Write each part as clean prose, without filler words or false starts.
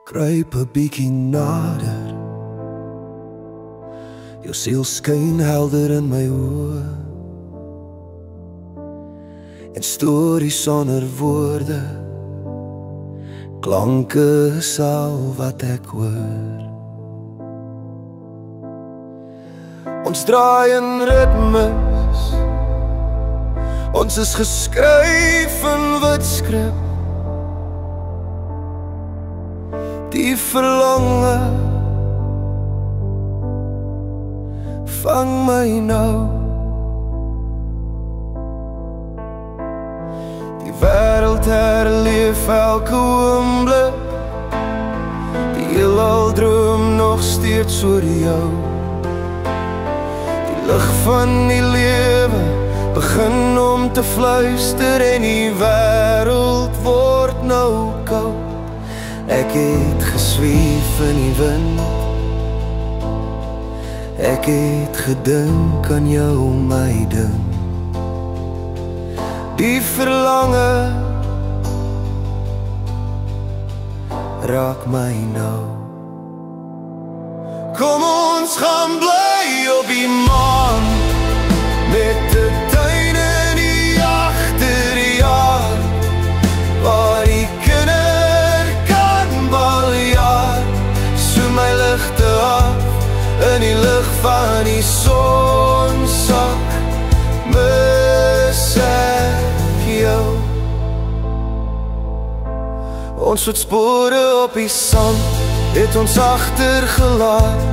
Kruip 'n bietjie nader. Jou siel skyn helder in my oë. En stories sonder woorde, klanke is al wat ek hoor. Ons draai in ritmes, ons is geskryf in wit skrif. Die verlange vang my nou. Die wêreld herleef elke oomblik. Die heelal droom nog steeds oor jou. Die lig van die lewe begin om te fluister en die wêreld word nou koud. Ek het gesweef in die wind. Ek het gedink aan jou, my ding. Die verlange raak my nou. Kom ons gaan bly op die maan, met 'n tuin in die agterjaar, waar die kinder kan baljaar. Soem my ligte af in die lig van die son sak. Mis ek jou. Ons voetspore op die sand het ons agtergelaat.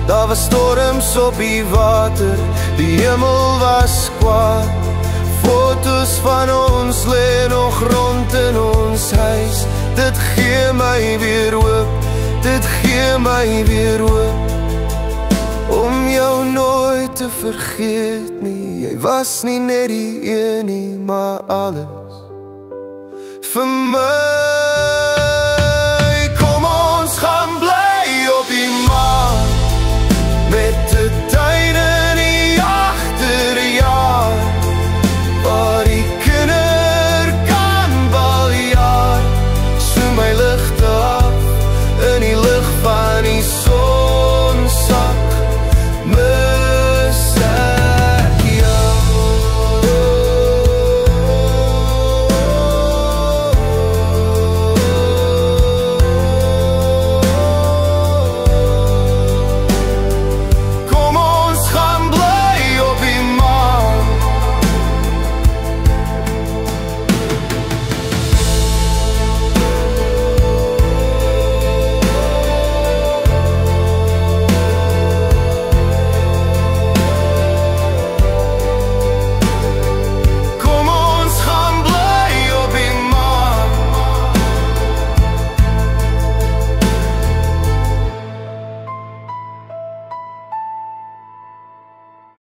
Daar was storms op die water, die hemel was kwaad. Foto's van ons lê nog rond in ons huis. Dit gee my weer hoop, dit gee my weer hoop. Om jou nooit te vergeet nie. Jy was nie net die een nie, maar alles vir my.